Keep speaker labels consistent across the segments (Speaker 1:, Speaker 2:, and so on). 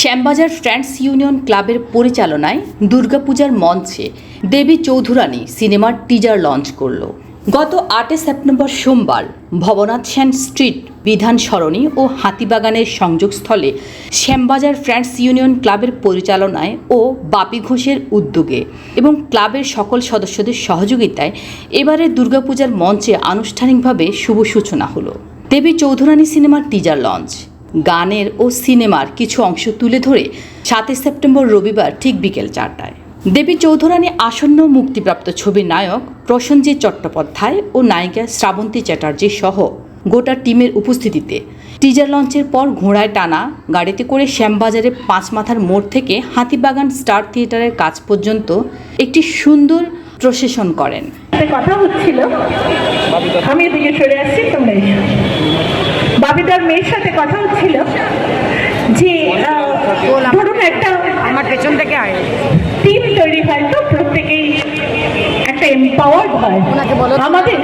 Speaker 1: Shyambazar friends union ক্লাবের পরিচালনায় দুর্গাপূজার মঞ্চে দেবী চৌধুরানী সিনেমার টিজার লঞ্চ করল। গত 8 সেপ্টেম্বর সোমবার ভবনাথ সেন স্ট্রিট বিধান সরণি ও হাতিবাগানের সংযোগস্থলে শ্যামবাজার ফ্রেন্ডস ইউনিয়ন ক্লাবের পরিচালনায় ও বাপি ঘোষের উদ্যোগে এবং ক্লাবের সকল সদস্যদের সহযোগিতায় এবারের দুর্গাপূজার মঞ্চে আনুষ্ঠানিকভাবে শুভ সূচনা হলো। দেবী চৌধুরানী সিনেমার টিজার লঞ্চ, গানের ও সিনেমার কিছু অংশ তুলে ধরে 7 সেপ্টেম্বর রবিবার ঠিক বিকেল 4টায় দেবী চৌধুরানী আসন্ন মুক্তিপ্রাপ্ত ছবির নায়ক প্রসেনজিৎ চট্টোপাধ্যায় ও নায়িকা শ্রাবন্তী চ্যাটার্জি সহ গোটা টিমের উপস্থিতিতে টিজার লঞ্চের পর ঘোড়ায় টানা গাড়িতে করে শ্যামবাজারে 5 মাথার মোড় থেকে হাতিবাগান স্টার থিয়েটারের কাছ পর্যন্ত একটি সুন্দর প্রসেশন করেন।
Speaker 2: কথা হচ্ছিল, আমি এদিকে সরে আসছি, তোমরা বাবিদার মেয়ের সাথে কথা হচ্ছিল যে ধরুন একটা
Speaker 3: আমার পেছন থেকে আয়
Speaker 2: টিম তৈরি হয়, তো প্রত্যেকেই একটা এম্পাওয়ার্ড হয়। আমাদের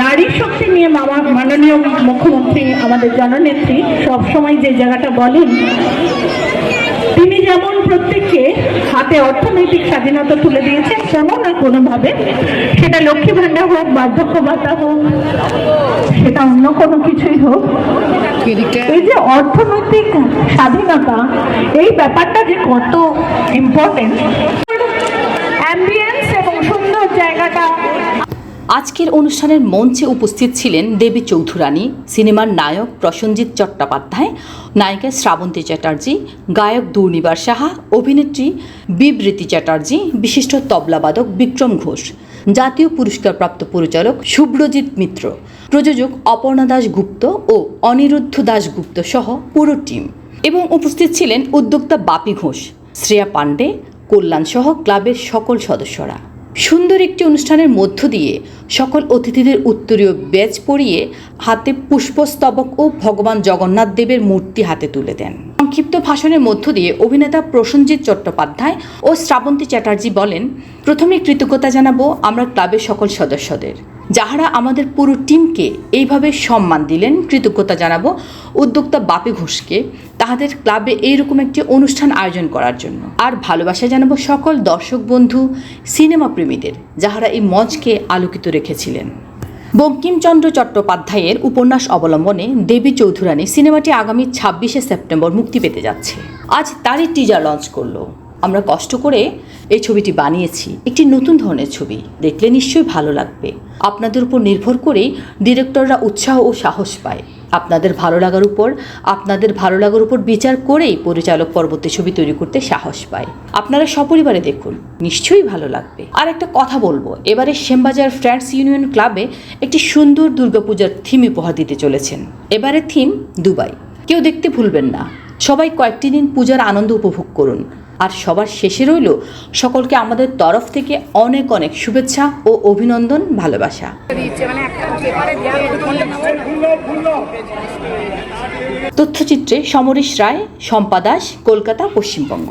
Speaker 2: নারী শক্তি নিয়ে মাননীয় মুখ্যমন্ত্রী আমাদের জননেত্রী সবসময় যে জায়গাটা বলেন, তিনি যেমন প্রত্যেককে হাতে অর্থনৈতিক স্বাধীনতা তুলে দিয়েছেন, কোনো না কোনোভাবে, সেটা লক্ষ্মী ভাণ্ডার হোক, বার্ধক্য ভাতা হোক, সেটা অন্য কোনো কিছুই হোক, এই যে অর্থনৈতিক স্বাধীনতা, এই ব্যাপারটা যে কত ইম্পর্টেন্ট, অ্যাম্বিয়েন্স এবং সুন্দর জায়গাটা।
Speaker 1: আজকের অনুষ্ঠানের মঞ্চে উপস্থিত ছিলেন দেবী চৌধুরানী সিনেমার নায়ক প্রসেনজিৎ চট্টোপাধ্যায়, নায়িকা শ্রাবন্তী চ্যাটার্জি, গায়ক দুর্নিবার সাহা, অভিনেত্রী বিবৃতি চ্যাটার্জি, বিশিষ্ট তবলাবাদক বিক্রম ঘোষ, জাতীয় পুরস্কারপ্রাপ্ত পরিচালক শুভ্রজিৎ মিত্র, প্রযোজক অপর্ণা দাশগুপ্ত ও অনিরুদ্ধ দাশগুপ্ত সহ পুরো টিম, এবং উপস্থিত ছিলেন উদ্যোক্তা বাপি ঘোষ, শ্রেয়া পাণ্ডে, কল্যাণ সহ ক্লাবের সকল সদস্যরা। সুন্দর একটি অনুষ্ঠানের মধ্য দিয়ে সকল অতিথিদের উত্তরীয় ব্যাজ পরিয়ে হাতে পুষ্পস্তবক ও ভগবান জগন্নাথ দেবের মূর্তি হাতে তুলে দেন। সংক্ষিপ্ত ভাষণের মধ্য দিয়ে অভিনেতা প্রসেনজিৎ চট্টোপাধ্যায় ও শ্রাবন্তী চ্যাটার্জি বলেন, প্রথমে কৃতজ্ঞতা জানাবো আমরা ক্লাবের সকল সদস্যদের, যাহারা আমাদের পুরো টিমকে এইভাবে সম্মান দিলেন। কৃতজ্ঞতা জানাবো উদ্যোক্তা বাপি ঘোষকে তাহাদের ক্লাবে এইরকম একটি অনুষ্ঠান আয়োজন করার জন্য। আর ভালোবাসা জানাবো সকল দর্শক বন্ধু, সিনেমা প্রেমীদের, যাহারা এই মঞ্চকে আলোকিত রেখেছিলেন। বঙ্কিমচন্দ্র চট্টোপাধ্যায়ের উপন্যাস অবলম্বনে দেবী চৌধুরানী সিনেমাটি আগামী 26 সেপ্টেম্বর মুক্তি পেতে যাচ্ছে। আজ তারই টিজার লঞ্চ করলো। আমরা কষ্ট করে এই ছবিটি বানিয়েছি, একটি নতুন ধরনের ছবি, দেখলে নিশ্চয়ই ভালো লাগবে। আপনাদের উপর নির্ভর করেই ডিরেক্টররা উৎসাহ ও সাহস পায়। আপনাদের ভালো লাগার উপর বিচার করেই পরিচালক পরবর্তী ছবি তৈরি করতে সাহস পায়। আপনারা সপরিবারে দেখুন, নিশ্চয়ই ভালো লাগবে। আর একটা কথা বলবো, এবারে শ্যামবাজার ফ্রেন্ডস ইউনিয়ন ক্লাবে একটি সুন্দর দুর্গাপূজার থিম উপহার দিতে চলেছেন। এবারে থিম দুবাই। কেউ দেখতে ভুলবেন না। সবাই কয়েকটি দিন পূজার আনন্দ উপভোগ করুন। আর সবার শেষে রইল সকলকে আমাদের তরফ থেকে অনেক অনেক শুভেচ্ছা ও অভিনন্দন, ভালোবাসা। তথ্যচিত্রে সমরেশ রায়, শম্পা দাস, কলকাতা, পশ্চিমবঙ্গ।